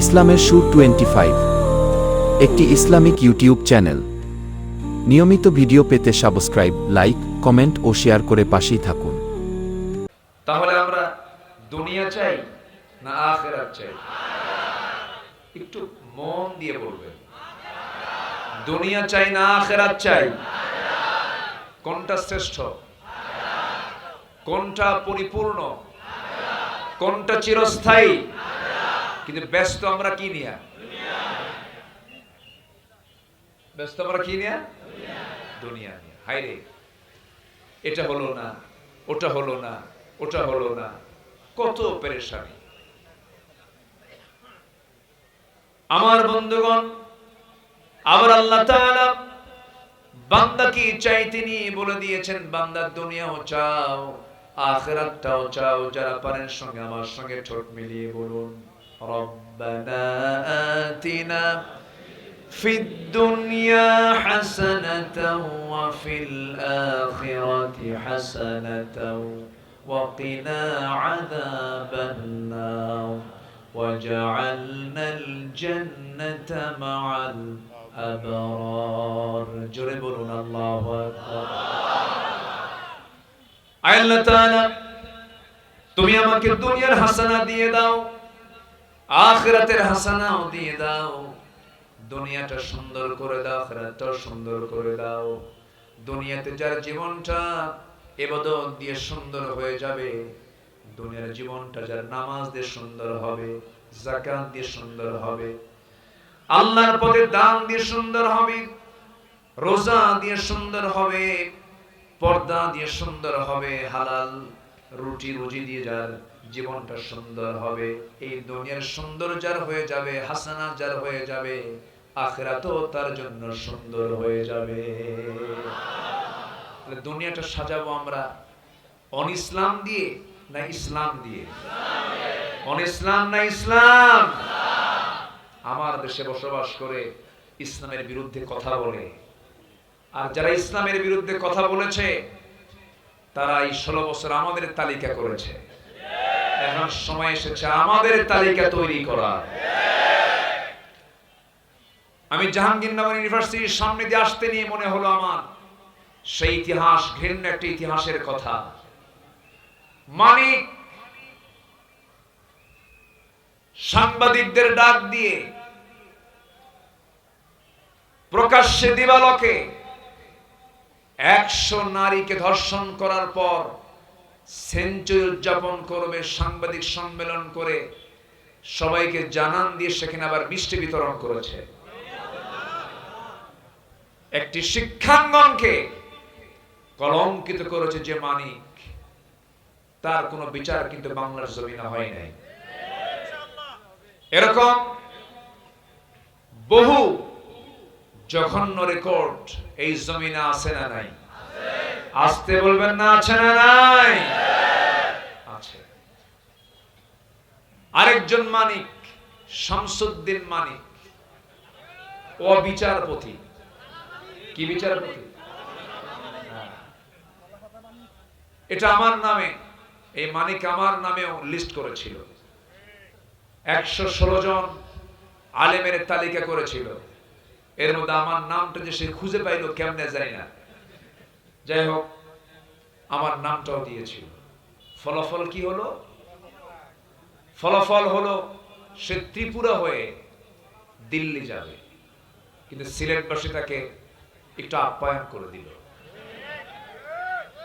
ইসলামের সুর 25 একটি ইসলামিক ইউটিউব চ্যানেল। নিয়মিত ভিডিও পেতে সাবস্ক্রাইব, লাইক, কমেন্ট ও শেয়ার করে পাশেই থাকুন। তাহলে আমরা দুনিয়া চাই না আখিরাত চাই? একটু মন দিয়ে বলবেন, দুনিয়া চাই না আখিরাত চাই? কোনটা শ্রেষ্ঠ, কোনটা পরিপূর্ণ, কোনটা চিরস্থায়ী? কিন্তু ব্যস্ত আমরা কি নিয়ে? ব্যস্ত আমরা কি নিয়ে? দুনিয়া নিয়ে। হায়রে, এটা হলো না, ওটা হলো না, ওটা হলো না, কত পেরেশানি। আমার বন্ধুগণ, আবার আল্লাহ তাআলা বান্দা কি চাই তিনি বলে দিয়েছেন, বান্দা দুনিয়াও চাও আখিরাতটাও চাও। যারা পারেন সঙ্গে আমার সঙ্গে ঠোঁট মিলিয়ে বলুন, রব্বানা আতিনা ফিদ দুনিয়া হাসানাতাও ওয়া ফিল আখিরাতি হাসানাতাও ওয়া কিনা আযাবান নার ওয়াজআলনাল জান্নাতা মাআল আবরার। জোরে বলুন আল্লাহু আকবার। আল্লাহ তাআলা, তুমি আমাকে দুনিয়ার হাসানা দিয়ে দাও, আখিরাতের হাসানাও দিয়ে দাও। দুনিয়াটা সুন্দর করে দাও, আখিরাতটাও সুন্দর করে দাও। দুনিয়াতে যার জীবনটা ইবাদত দিয়ে সুন্দর হয়ে যাবে, দুনিয়ার জীবনটা যার নামাজ দিয়ে সুন্দর হবে, যাকাত দিয়ে সুন্দর হবে, আল্লাহর পথে দান দিয়ে সুন্দর হবে, রোজা দিয়ে সুন্দর হবে, পর্দা দিয়ে সুন্দর হবে, হালাল রুটি রুজি দিয়ে যার জীবনটা সুন্দর হবে, এই দুনিয়ার সুন্দর যার হয়ে যাবে, হাসানা যার হয়ে যাবে, আখিরাতও তার জন্য সুন্দর হয়ে যাবে। তাহলে দুনিয়াটা সাজাবো আমরা অন ইসলাম দিয়ে না ইসলাম দিয়ে? অন ইসলাম না ইসলাম? আমার দেশে বসবাস করে ইসলামের বিরুদ্ধে কথা বলে, আর যারা ইসলামের বিরুদ্ধে কথা বলেছে তারা এই 16 বছর আমাদের তালিকা করেছে। এখন সময় এসেছে আমাদের তালিকা তৈরি করা। আমি জাহাঙ্গীরনগর ইউনিভার্সিটির সামনে দিয়ে আসতে নিয়ে মনে হলো আমার সেই ইতিহাস, ঘৃণ্য একটা ইতিহাসের কথা। মানিক সাংবাদিকদের ডাক দিয়ে প্রকাশ্যে দিবালোকে 100 নারীকে ধর্ষণ করার পর সেঞ্চুরি উদযাপন করবে, সাংবাদিক সম্মেলন করে সবাইকে জানান দিয়ে সেখানে আবার মিষ্টি বিতরণ করেছে। একটি শিক্ষাঙ্গনকে কলঙ্কিত করেছে যে মানিক, তার কোনো বিচার কিন্তু বাংলার জমিনে হয় নাই। এরকম বহু জঘন্য রেকর্ড এই জমিনে আছে না নাই? আসতে বলবেন না, আছে না নাই? আছে। আরেকজন মানিক, শামসুদ্দিন মানিক, ও বিচারপতি। কি বিচারপতি? এটা আমার নামে, এই মানিক আমার নামেও লিস্ট করেছিল। 116 জন আলেমের তালিকা করেছিল, এর মধ্যে আমার নামটা যে সে খুঁজে পাইল কেমনে জানি না। যাই হোক, আমার নামটাও দিয়েছিল। ফলাফল কি হলো? ফলাফল হলো সে ত্রিপুরা হয়ে দিল্লি যাবে, কিন্তু সিলেটবাসী তাকে একটু আপ্যায়ন করে দিল।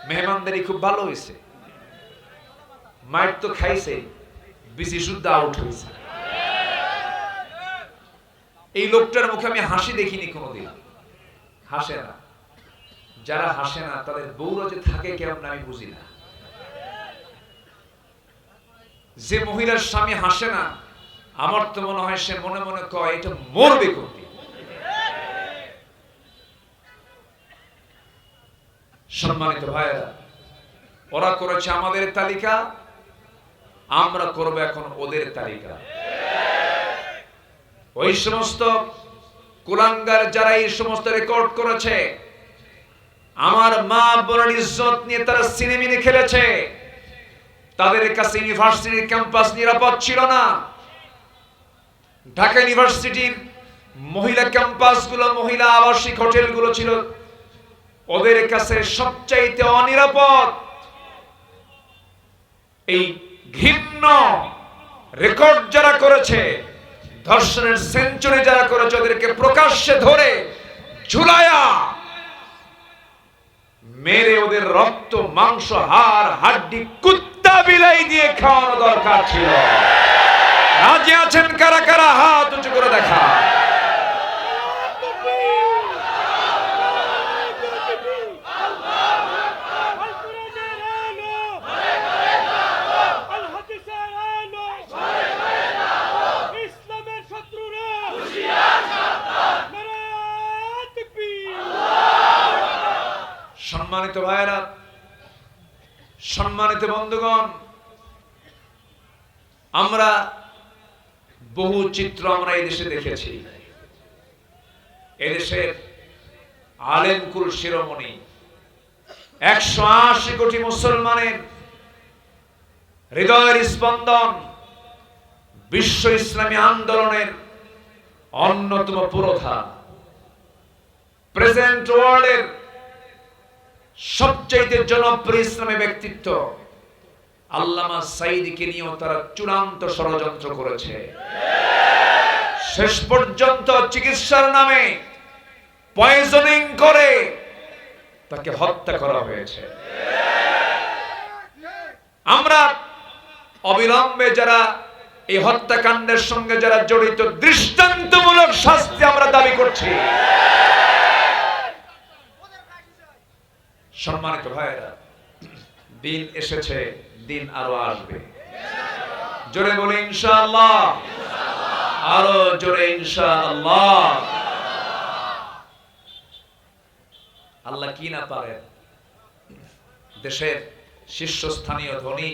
মেহমানদারি খুব ভালো হয়েছে, মাইট তো খাইছে, বিসি শুদ্ধ আউট হয়েছে। এই লোকটার মুখে আমি হাসি দেখিনি কোনোদিন, হাসে না। যারা হাসে না তাদের বউরা যে থাকে কেমন আমি বুঝি না। যে মহিলার স্বামী হাসে না, আমার তো মনে হয় সে মনে মনে কয় এটা মরবে কোনদিন। সম্মানিত ভাইয়েরা, ওরা করেছে আমাদের তালিকা, আমরা করব এখন ওদের তালিকা। ওই সমস্ত কুলাঙ্গার যারা এই সমস্ত রেকর্ড করেছে, আমার মা বোনের ইজ্জত নিয়ে তারা সিনেমিনে খেলেছে, তাদের কাছে ইউনিভার্সিটির ক্যাম্পাস নিরাপদ ছিল না। ঢাকা ইউনিভার্সিটির মহিলা ক্যাম্পাসগুলো, মহিলা আবাসিক হোটেলগুলো ছিল ওদের কাছে সবচাইতে অনিরাপদ। এই ঘৃণ্য রেকর্ড যারা করেছে, ধর্ষণের সেঞ্চুরি যারা করেছে, ওদেরকে প্রকাশ্যে ধরে ঝুলায়া মেরে ওদের রক্ত, মাংস, হাড়, হাড্ডি কুত্তা বিলাই দিয়ে খাওয়ানো দরকার ছিল। রাজি আছেন কারা কারা? হাত উঁচু করে দেখা। সম্মানিত ভাইরা, সম্মানিত বন্ধুগণ, আমরা বহু চিত্র আমরা এই দেশে দেখেছি। এদেশের আলেমকুল শিরোমণি 180 কোটি মুসলমানের হৃদয়ের স্পন্দন, বিশ্ব ইসলামী আন্দোলনের অন্যতম পুরোধা, প্রেজেন্ট ওয়ার্ল্ডের সবচেয়ে জনপ্রিয় ইসলামী ব্যক্তিত্ব আল্লামা সাঈদীকে নিয়েও তারা চূড়ান্ত ষড়যন্ত্র করেছে। শেষ পর্যন্ত চিকিৎসার নামে পয়জনিং করে তাকে হত্যা করা হয়েছে। আমরা অবিলম্বে যারা এই হত্যাকাণ্ডের সঙ্গে যারা জড়িত, দৃষ্টান্তমূলক শাস্তি আমরা দাবি করছি। সম্মানিত ভাইরা, দিন এসেছে, দিন আরো আসবে। জোরে বলি ইনশাআল্লাহ, আরো জোরে ইনশাআল্লাহ। আল্লাহ কি না পারেন। দেশের শীর্ষস্থানীয় ধনী,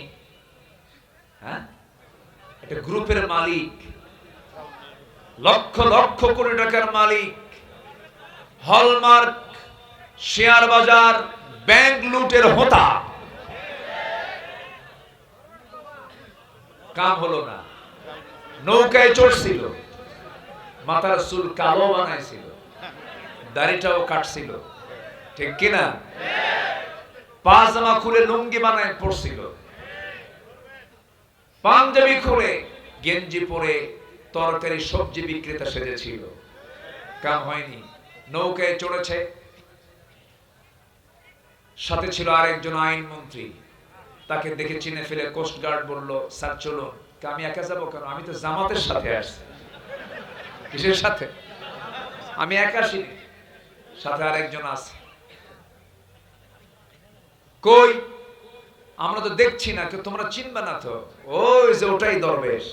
হ্যাঁ, একটা গ্রুপের মালিক, লক্ষ লক্ষ কোটি টাকার মালিক, হলমার্ক, শেয়ার বাজার, ব্যাংক লুটের হোতা, কাম হলো না। নৌকায় চড়ছিল, মাথার চুল কালো বানাইছিল, দাড়িটাও কাটছিল, ঠিক কিনা? পাজামা খুলে লুঙ্গি বানায় পড়ছিল, পাঞ্জাবি খুলে গেঞ্জি পরে তরকারি সবজি বিক্রেতা সেজেছিল, কাম হয়নি। নৌকায় চড়েছে, সাথে ছিল আরেকজন আইনমন্ত্রী, তাকে দেখে চিনে ফেলে কোস্ট গার্ড বলল, স্যার চলুন। আমি একা যাবো কেন? আমি তো জামাতের সাথে আসছি। কিসের সাথে? আমি একা আসিনি, সাথে আরেকজন আছে। কই? আমরা তো দেখছি না, তোমরা চিনবে না তো। ওই যে ওটাই দরবেশ।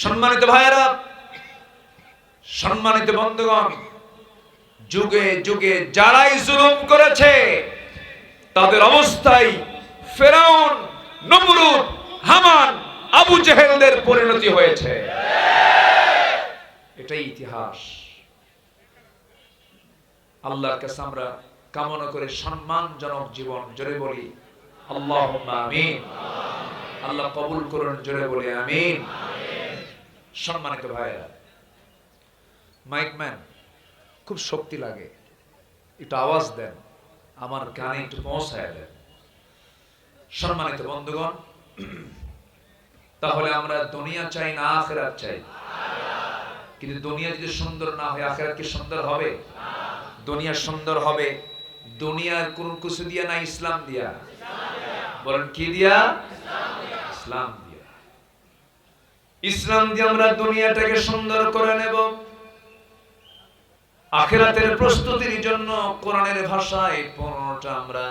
সম্মানিত ভাইয়েরা, সম্মানিত বন্ধুগণ, যুগে যুগে যারাই জুলুম করেছে তাদের অবস্থায় ফেরাউন, নমরুদ, হামান, আবু জেহেলদের পরিণতি হয়েছে। এটাই ইতিহাস। আল্লাহর কাছে আমরা কামনা করে সম্মানজনক জীবন, জোরে বলি আল্লাহুম্মা আমিন। আল্লাহ কবুল করুন, জোরে বলি আমিন। সম্মানিত ভাইরা, মাইকম্যান, খুব শক্তি লাগে, একটু আওয়াজ দেন, আমার কানে একটু পৌঁছায় দেন। সম্মানিত বন্ধুগণ, তাহলে আমরা দুনিয়া চাই না আখিরাত চাই? কিন্তু দুনিয়া যদি সুন্দর না হয়, আখিরাত কি সুন্দর হবে? দুনিয়া সুন্দর হবে দুনিয়ার কোন কিছু দিয়া না, ইসলাম দিয়া। বলেন কি দিয়া? ইসলাম দিয়া। ইসলাম দিয়ে আমরা দুনিয়াটাকে সুন্দর করে নেব। আখিরাতের প্রস্তুতির জন্য কোরআনের ভাষায় 15টা আমরা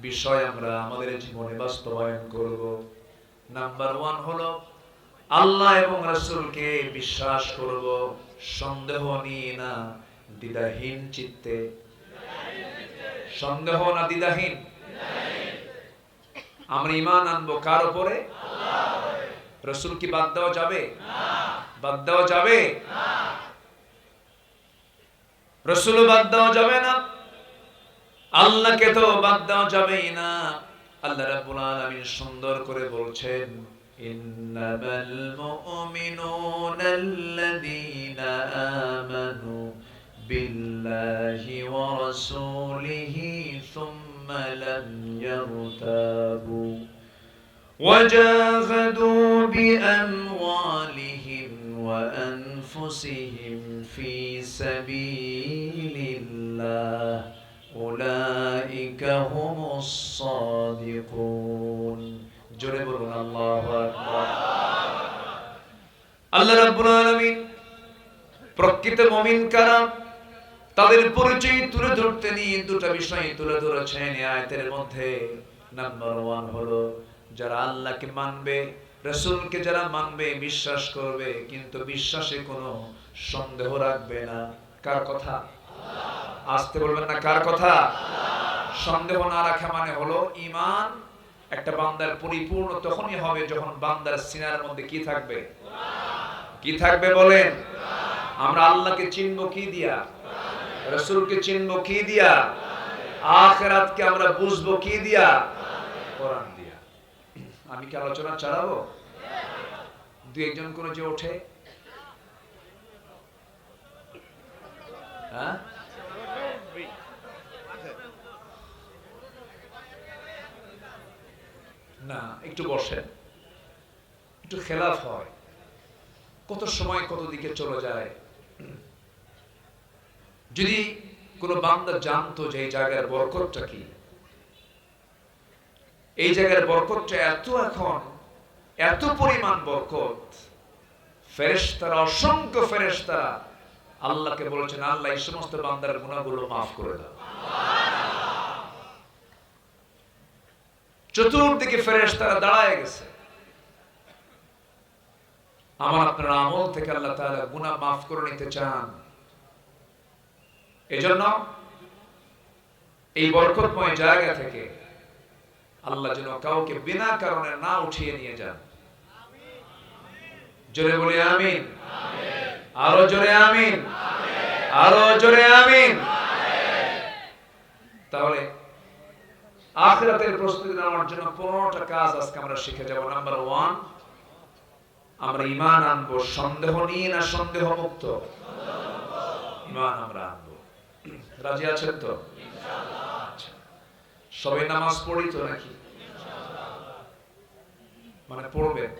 বিষয় আমরা আমাদের জীবনে বাস্তবায়ন করব। নাম্বার 1 হলো আল্লাহ এবং রাসূলকে বিশ্বাস করব, সন্দেহ নিয়ে না, দ্বিধাহীন চিত্তে। সন্দেহ না দ্বিধাহীন। আমরা ঈমান আনবো কার উপরে? রাসূল কি বাদ দেওয়া যাবে? বাদ দেওয়া যাবে? রাসূল বাদ দেওয়া যাবে না, আল্লাহকে তো বাদ দেওয়া যাবেই না। আল্লাহ রাব্বুল আলামিন সুন্দর করে বলছেন, ইন্নামাল মুমিনুনা আল্লাযীনা আমানু বিল্লাহি ওয়া রাসূলিহি সুম্মা লাম ইয়ারতাবু وجاهدوا بأموالهم وأنفسهم في سبيل الله أولئك هم الصادقون جربوا الله أكبر আল্লাহ রাব্বুল আলামিন প্রকৃত মুমিন কারা তাদের পরিচয় তুলে ধরতে নিয়ে দুটো বিষয় তুলে ধরেছেন এই আয়াতের মধ্যে। নাম্বার 1 হলো যারা আল্লাহকে মানবে, রাসূলকে যারা মানবে, বিশ্বাস করবে, কিন্তু বিশ্বাসে কোনো সন্দেহ রাখবে না। কার কথা? আসতে বলবেন না, কার কথা? সন্দেহ না রাখা মানে হলো ঈমান একটা বান্দার পরিপূর্ণ তখনই হবে যখন বান্দার সিনার মধ্যে কি থাকবে? কি থাকবে বলেন? আমরা আল্লাহকে চিনবো কি দিয়া? রাসূলকে চিনবো কি দিয়া? আখিরাতকে আমরা বুঝবো কি দিয়া? কোরআন দিয়া। আমি কি আলোচনা চালাবো? দুই একজন করে যে ওঠে, হ্যাঁ না, একটু বসেন, একটু খেলাফ হয়, কত সময় কত দিকে চলে যায়। যদি কোনো বান্দা জানতো যে এই জায়গার বরকতটা কি, এই জায়গার বরকতটা এখন এত পরিমাণ বরকত, ফেরেশতারা, অসংখ্য ফেরেশতারা আল্লাহকে বলেছেন, আল্লাহ এই সমস্ত বান্দার গুনাহগুলো মাফ করে দাও। চতুর্দিকে ফেরেশতারা দাঁড়ায় গেছে, আমার আপনার আমল থেকে আল্লাহ তাআলা গুনাহ মাফ করে নিতে চান। এজন্য এই বরকতময় জায়গা থেকে আল্লাহ যেন কাউকে বিনা কারণে না উঠিয়ে নিয়ে যান। জোরে বলি আমিন। আরো জোরে আমিন। আরো জোরে আমিন। তাহলে আখিরাতের প্রস্তুতি নেওয়ার জন্য 15টা কাজ আজকে আমরা শিখে যাব। নাম্বার 1, আমরা ঈমান আনবো সন্দেহ নিয়ে, না সন্দেহ মুক্ত? ঈমান আমরা আনবো। রাজি আছেন তো? ইনশাআল্লাহ। সবাই নামাজ পড়ি তো নাকি? মানে পড়বেন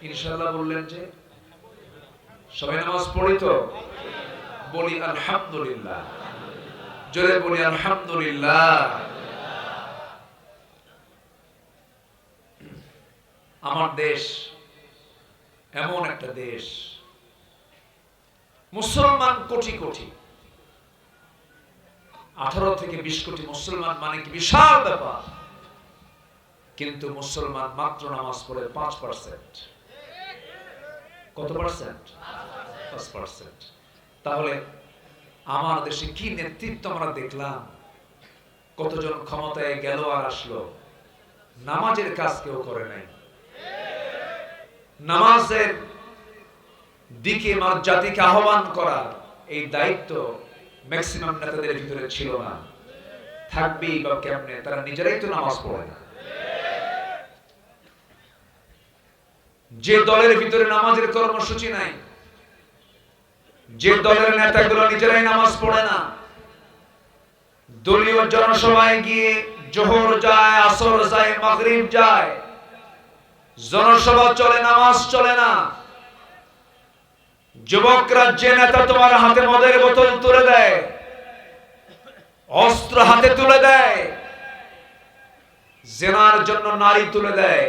ইনশাআল্লাহ বললেন যে সবাই নামাজ পড়ি তো? বলি আলহামদুলিল্লাহ। জোরে বলি আলহামদুলিল্লাহ। আমার দেশ এমন একটা দেশ, মুসলমান কোটি কোটি, 18 থেকে 20 কোটি মুসলমান মানে কি বিশাল ব্যাপার। কিন্তু মুসলমান মাত্র নামাজ পড়ে 5%। কত পার্সেন্ট? 5%। তাহলে আমার দেশে কি নেতৃত্ব আমরা দেখলাম, কতজন ক্ষমতায় গেল আর আসলো, নামাজের কাজ কেউ করে নাই। নামাজের দিকে জাতিকে আহ্বান করার এই দায়িত্ব ম্যাক্সিমাম নেতাদের ভিতরে ছিল না। থাকবেই বা কেমনে? তারা নিজেরাই তো নামাজ পড়ে না। যে দলের ভিতরে নামাজের কর্মসূচি নাই, যে দলের নেতাগুলো নিজেরাই নামাজ পড়ে না, দলীয় জনসভায় গিয়ে জোহর যায়, আসর যায়, মাগরিব যায়, জনসভা চলে, নামাজ চলে না। যুবকরা যে নেতা তোমার হাতে মদের বোতল তুলে দেয়, অস্ত্র হাতে তুলে দেয়, জিনার জন্য নারী তুলে দেয়,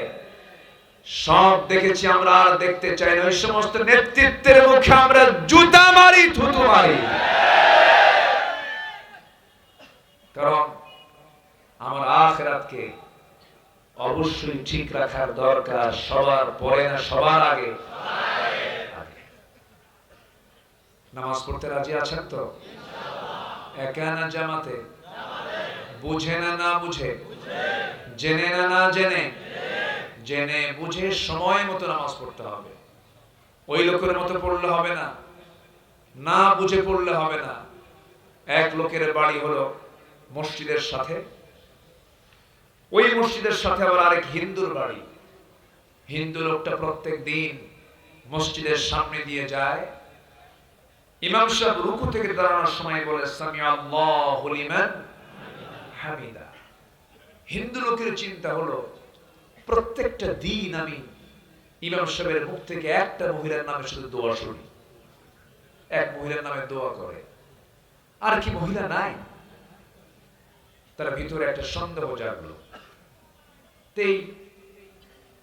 সব দেখেছি আমরা, আর দেখতে চাই না। ওই সমস্ত নেতৃত্বের মুখে আমরা জুতা মারি, থুতু মারি। কারণ আমার আখিরাতকে অবশ্যই ঠিক রাখার দরকার, সবার পরে না সবার আগে। নামাজ পড়তে রাজি আছেন তো? একা না জামাতে? বুঝে না না বুঝে? জেনে না না জেনে? জেনে বুঝে সময় মতো নামাজ পড়তে হবে। ওই লোকের মতো পড়লে হবে না, না বুঝে পড়লে হবে না। এক লোকের বাড়ি হলো মসজিদের সাথে, ওই মসজিদের সাথে আবার আরেক হিন্দুর বাড়ি। হিন্দু লোকটা প্রত্যেক দিন মসজিদের সামনে দিয়ে যায়, ইমাম সাহেব রুকু থেকে দাঁড়ানোর সময় বলে সামিআ আল্লাহু লিমান হামিদা। হিন্দু লোকের চিন্তা হলো প্রত্যেকটা দিন আমি ইমাম সাহেবের মুখ থেকে একটা মহিলার নামে শুধু দোয়া শুনি, এক মহিলার নামে দোয়া করে, আর কি মহিলা নাই? তার ভিতরে একটা সন্দেহ জাগলো, তেই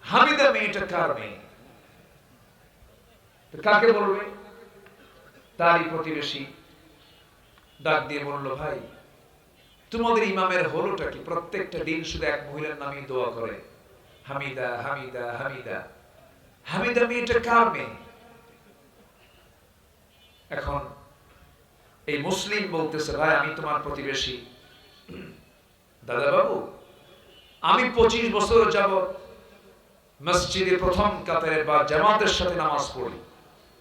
হামিদা মেয়েটা কার মেয়ে? কাকে বলবে? তারই প্রতিবেশী ডাক দিয়ে বলল, ভাই তোমাদের ইমামের হলোটা কি? প্রত্যেকটা দিন শুধু এক মহিলার নামে দোয়া করে, হামিদা হামিদা হামিদা। হামিদা মেয়েটা কার মেয়ে? এখন এই মুসলিম বলতেছে, ভাই আমি তোমার প্রতিবেশী। দাদা বাবু, আমি 25 বছর যাবত মসজিদে প্রথম কাতারে বা জামাতের সাথে নামাজ পড়ি,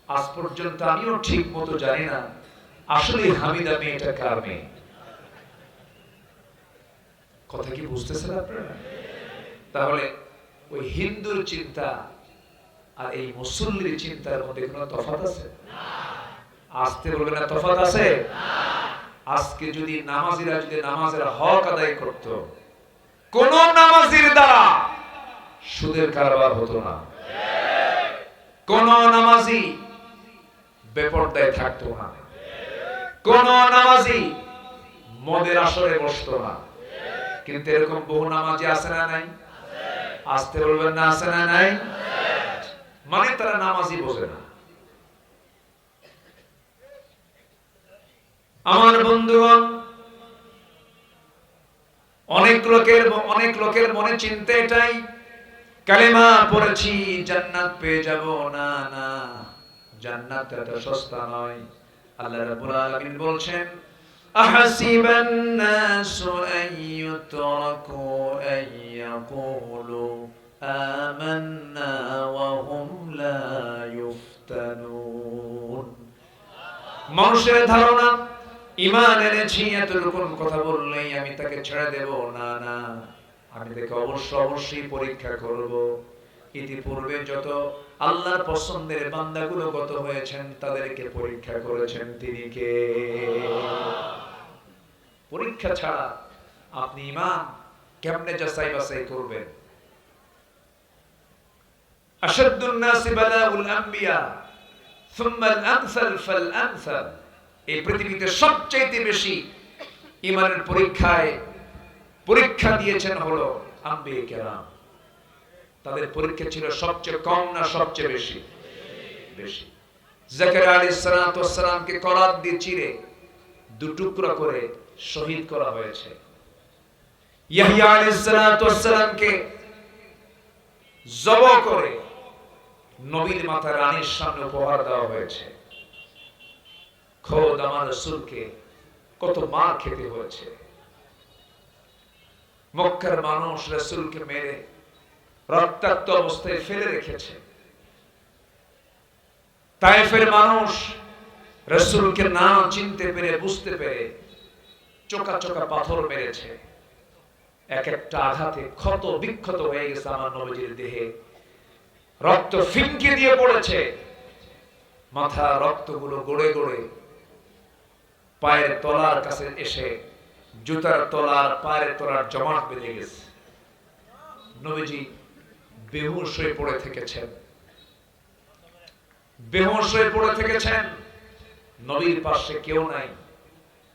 আজ পর্যন্ত আমিও ঠিক মতো জানি না আসলে হামিদা মেয়েটা কার মেয়ে। কথা কি বুঝতেছেন আপনারা? তাহলে ওই হিন্দুর চিন্তা আর এই মুসল্লির চিন্তার মধ্যে কোনো তফাৎ আছে? আসতে বলবে না তফাৎ আছে? আজকে যদি নামাজিরা যদি নামাজের হক আদায় করত, কোন নামাজির দ্বারা সুদের কারবার হতো না, কোন নামাজি বেপরদায় থাকতো না, কোন নামাজি মদের আসরে বসতো না। কিন্তু এরকম বহু নামাজি আছে না নাই? আসতে বলবেন না আছে না নাই? মানে তারা নামাজি বোঝে না। আমার বন্ধুগণ, অনেক লোকের মনে চিন্তা এটাই, কালেমা পড়েছি জান্নাত পেয়ে যাব। না না, জান্নাত এত সস্তা নয়। আল্লাহ রাব্বুল আলামিন বলছেন, আহাসিবান নাসু আন ইউতরাকু আন ইয়াকুলু আমান্না ওয়া হুম লা ইফতানুন। মানুষের ধারণা ঈমান এনেছি এতটুকু কথা বললেই আমি তাকে ছেড়ে দেব। না না, আমি তাকে অবশ্যই পরীক্ষা করব। ইতিপূর্বে যত আল্লাহর পছন্দের বান্দাগুলো গত হয়েছেন তাদেরকে পরীক্ষা করেছেন তিনি কে? পরীক্ষা ছাড়া আপনি ঈমান কেমনে যাচাই বাছাই করবেন? আশাদ্দুন নাসি বালাউল আম্বিয়া সুম্মা আল আমসাল ফাল আমসাল। এই পৃথিবীতে সবচেয়ে বেশি ঈমানের পরীক্ষা দিয়েছেন হলো আম্বিয়া কেরাম। তাদের পরীক্ষা ছিল সবচেয়ে কম না সবচেয়ে বেশি? বেশি। জাকারিয়া আলাইহিস সালাতু ওয়াস সালামকে করাত দিয়ে চিরে দুটুকরা করে শহীদ করা হয়েছে। ইয়াহইয়া আলাইহিস সালাতু ওয়াস সালামকে জবাই করে নবীর মাথা রানীর সামনে উপহার দেওয়া হয়েছে। খোদ আমার রাসূলকে কত মার খেতে হয়েছে। মক্কার মানুষ রাসূলকে মেরে রক্তাক্ত অবস্থায় ফেলে রেখেছে। তায়েফের মানুষ রাসূলকে না চিনতে পেরে বুঝতে পেরে চোকা চোকা পাথর মেরেছে। এক একটা আঘাতে ক্ষত বিক্ষত হয়ে গেছে আমার নবীজির দেহে, রক্ত ফিনকে দিয়ে পড়েছে। মাথা রক্তগুলো গড়ে গড়ে পায়ের তলার কাছে এসে জুতার তলার পায়ের তলার জমাট বেঁধে গেছে। নবীজি বেহুশ হয়ে পড়ে থেকেছেন, বেহুশ হয়ে পড়ে থেকেছেন। নবীর পাশে কেউ নাই,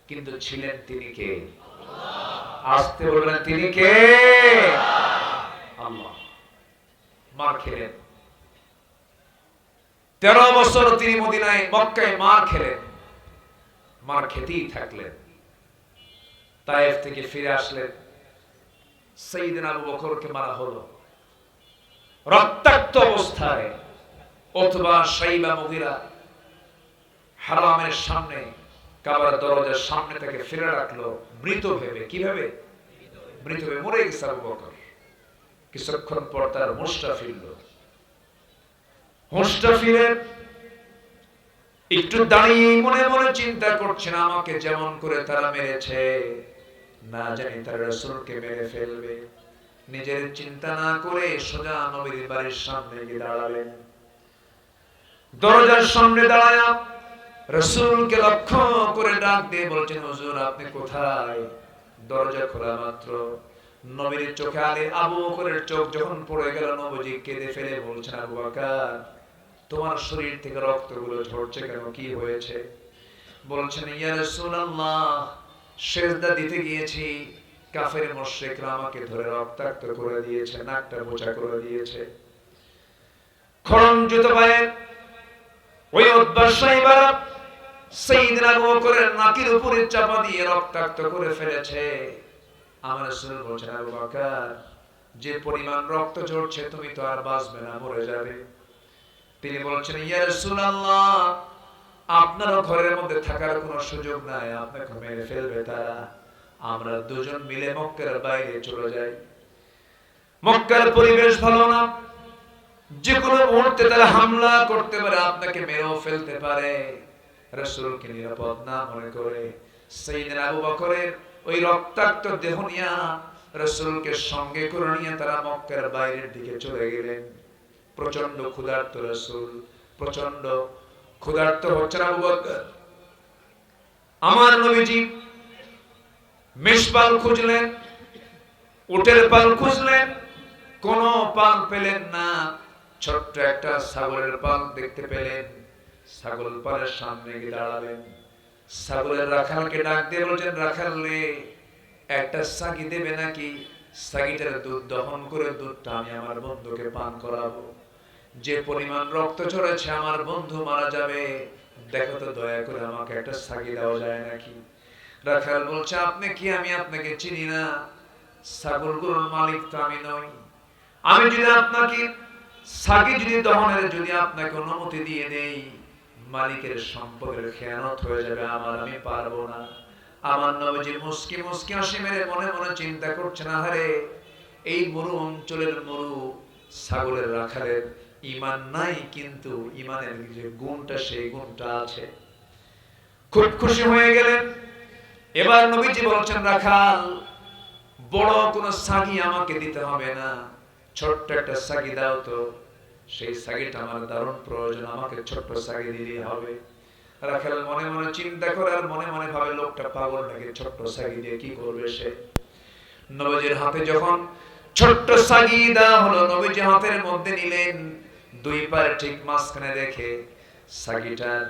কিন্তু ছিলেন তিনি কে? আসতে বলবেন তিনি কে? আল্লাহ। মার খেলেন 13 বছর তিনি মদিনায় মক্কায় মার খেলেন, মার খেতেই থাকলেন। তায়েফ থেকে ফিরে আসলেন, সাইয়েদনা আবু বকরকে মারা হলো রক্তাক্ত অবস্থায়। অথবা শাইবা মুগীরা হারামের সামনে কাবার দরজার সামনে থেকে ফিরে রাখলো মৃত ভেবে। কিভাবে? মৃত ভেবে মরে গেছে আবু বকর। কিছুক্ষণ পর তার হুঁশটা ফিরল। হুঁশটা ফিরে একটু দাঁড়িয়ে মনে মনে চিন্তা করছেন, আমাকে যেমন করে তারা মেরেছে, না জানি তারা রাসূলকে মেরে ফেলবে। নিজের চিন্তা না করে সোজা নবীর বাড়ির সামনে গিয়ে দাঁড়ালেন। দরজার সামনে দাঁড়ায় রাসূলকে লক্ষ্য করে ডাক দিয়ে বলছেন, হুজুর আপনি কোথায়? দরজা খোলা মাত্র নবীর চোখে আবু বকরের চোখ যখন পড়ে গেল, নবীজি কেঁদে ফেলে বলছেন, আবু বকর তোমার শরীর থেকে রক্তগুলো ঝরছে কেন, কি হয়েছে? বলছেন, ইয়া রাসূলুল্লাহ সিজদা দিতে গিয়েছি, কাফের মুশরিকরা আমাকে ধরে রক্তাক্ত করে দিয়েছে, নাকটা বোঝা করে দিয়েছে। খড়মজুত পায়ে ওই উতবা সাইবা সাইয়েদনা আবু বকরের নাকের উপরে চাপা দিয়ে রক্তাক্ত করে ফেলেছে। আমার রাসূল বলছেন, আবু বকর যে পরিমাণ রক্ত ঝরছে তুমি তো আর বাঁচবে না, মরে যাবে। তিনি বলছেন, ইয়া রাসূলুল্লাহ আপনার ঘরের মধ্যে থাকার কোনো সুযোগ নাই, আপনাকে মেরে ফেলবে তারা। আমরা দুজন মিলে মক্কার বাইরে চলে যাই। মক্কার পরিবেশ ভালো না, যে কোনো মুহূর্তে তারা হামলা করতে পারে, আপনাকে মেরেও ফেলতে পারে। রাসূলকে নিরাপদ না মনে করে সাইয়েদনা আবু বকরের ওই রক্তাক্ত দেহ নিয়ে রাসূলকে সঙ্গে করে নিয়ে তারা মক্কার বাইরের দিকে চলে গেলেন। প্রচন্ড ক্ষুধার্ত রাসূল, প্রচন্ড ক্ষুধার্ত হচ্ছেন আবু বকর। আমার নবীজি মেষপাল খুঁজলেন, উটের পাল খুঁজলেন, কোন পাল পেলেন না। ছোট্ট একটা ছাগলের পাল দেখতে পেলেন, ছাগল পালের সামনে গিয়ে দাঁড়ালেন। ছাগলের রাখালকে ডাক দিয়ে বলছেন, রাখাল রে একটা ছাগি দেবে নাকি? ছাগিটার দুধ দহন করে দুধটা আমি আমার বন্ধুকে পান করাবো। যে পরিমাণ রক্ত ঝরেছে আমার বন্ধু মারা যাবে, দেখো তো দয়া করে আমাকে একটা ছাগি দেওয়া যায় নাকি? রাখাল বলছে, আপনি কি? আমি আপনাকে চিনি না, ছাগলগুলোর মালিক তো আমি নই। আমি যদি আপনাকে ছাগি যদি দহনের যদি আপনাকে অনুমতি দিয়ে দেই, মালিকের সম্পদের খেয়ানত হয়ে যাবে আমার, আমি পারবো না। আমার নবীজি মুস্কি মুস্কি হাসি মেরে মনে মনে চিন্তা করছেন, আহারে এই মরু অঞ্চলের মরু ছাগলের রাখালের ঈমান নাই, কিন্তু ঈমানের যে গুণটা সেই গুণটা আছে। খুব খুশি হয়ে গেলেন। এবার নবীজি বলছেন, রাখাল বড় কোন ছাগি আমাকে দিতে হবে না, ছোট্ট একটা ছাগি দাও তো। সেই ছাগিটা আমার দারুণ প্রয়োজন, আমাকে ছোট্ট ছাগি দিলেই হবে। রাখাল মনে মনে চিন্তা করে আর মনে মনে ভাবে, লোকটা পাগল নাকি, ছোট্ট ছাগি দিয়ে কি করবে সে? নবীজির হাতে যখন ছোট্ট ছাগি দেওয়া হলো, নবীজি হাতের মধ্যে নিলেন, দুই পায়ের ঠিক মাঝখানে রেখে ছাগিটার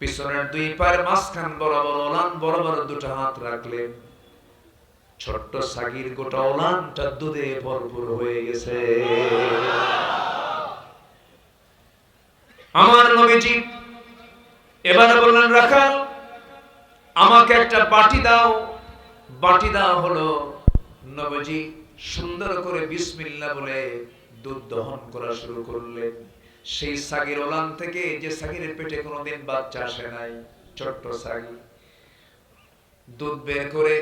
পিছনের দুই পায়ের মাঝখান বরাবর ওলান বরাবর দুটো হাত রাখলেন। ছোট্ট ছাগির গোটা ওলানটা দুধে ভরপুর হয়ে গেছে। আমার নবীজি এবার বললেন, রাখাল আমাকে একটা বাটি দাও। বাটি দেওয়া হলো। নবীজি সুন্দর করে বিসমিল্লাহ বলে দুধ দহন করা শুরু করলেন। সেই ছাগির ওলান থেকে, যে ছাগির পেটে কোনোদিন বাচ্চা আসে নাই, ছোট্ট ছাগি, দুধ বের করে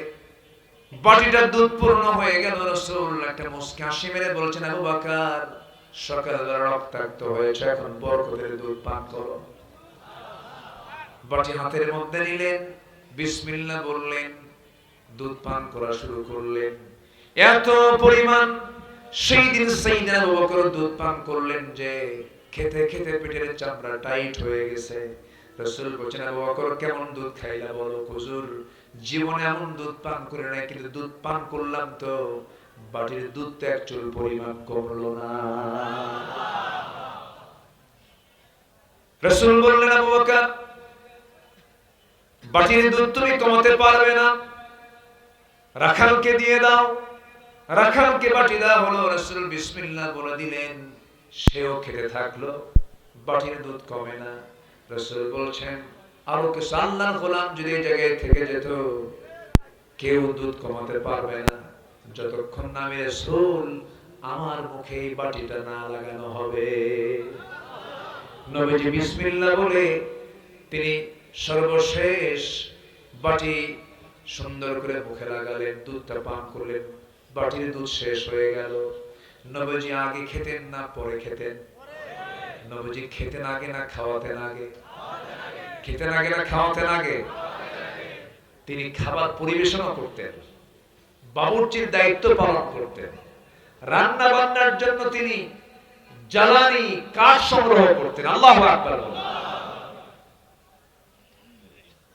বাটিটার দুধ পূর্ণ হয়ে গেল। রাসূল একটা মুস্কি হাসি মেরে বলছেন, আবু বকর সকালবেলা রক্তাক্ত হয়েছে, এখন বরকতের দুধ পান করো। বাটি হাতের মধ্যে নিলেন, বিসমিল্লাহ বললেন, দুধ পান করা শুরু করলেন। এত পরিমাণ সেই দিন সাইয়েদনা আবু বকর দুধ পান করলেন যে খেতে খেতে পেটের চামড়া টাইট হয়ে গেছে। রাসূল বলেন, আবু বকর কেমন দুধ খাইলা বলো? হুজুর জীবনে এমন দুধ পান করে নাই, কিন্তু দুধ পান করলাম তো বাটির দুধ তো এক চুল পরিমাণ কমলো না। রাসূল বললেন, আবু বকর বাটির দুধ তুমি কমাতে পারবে না, রাখালকে দিয়ে দাও। রাখালকে বাটি দেওয়া হলো। রাসূল বিসমিল্লাহ বলে দিলেন, সেও খেতে থাকলো, বাটির দুধ কমে না। রাসূল বলছেন, আরো কিছু আল্লাহর গোলাম যদি এই জায়গায় থেকে যেত, কেউ দুধ কমাতে পারবে না যতক্ষণ না আমি রাসূল আমার মুখে এই বাটিটা না লাগানো হবে। নবীজি বিসমিল্লাহ বলে তিনি সর্বশেষ বাটি সুন্দর করে মুখে লাগালেন, দুধটা পান করলেন। বাটির দুধ শেষ হয়ে গেল। নবীজি আগে খেতেন না পরে খেতেন? নবীজি খেতেন আগে না খাওয়াতেন আগে? খেতেন আগে না খাওয়াতেন আগে? তিনি খাবার পরিবেশনও করতেন, বাবুর্চির দায়িত্ব পালন করতেন। রান্না বান্নার জন্য তিনি জ্বালানি কাঠ সংগ্রহ করতেন। আল্লাহু আকবার।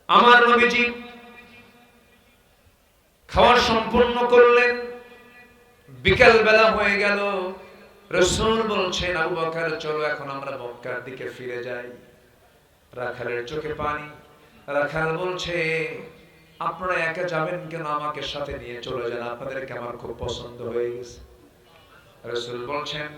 আমার নবীজি খাওয়া সম্পূর্ণ করলেন, বিকেল বেলা হয়ে গেল। রাসূল বলছেন, আবু বকর চলো এখন আমরা মক্কার দিকে ফিরে যাই। রাখালের চোখে পানি। রাখাল বলছে, আপনারা একা যাবেন কেন? আমাকে সাথে নিয়ে চলে যান, আপনাদেরকে আমার খুব পছন্দ হয়ে গেছে। রাসূল বলছেন,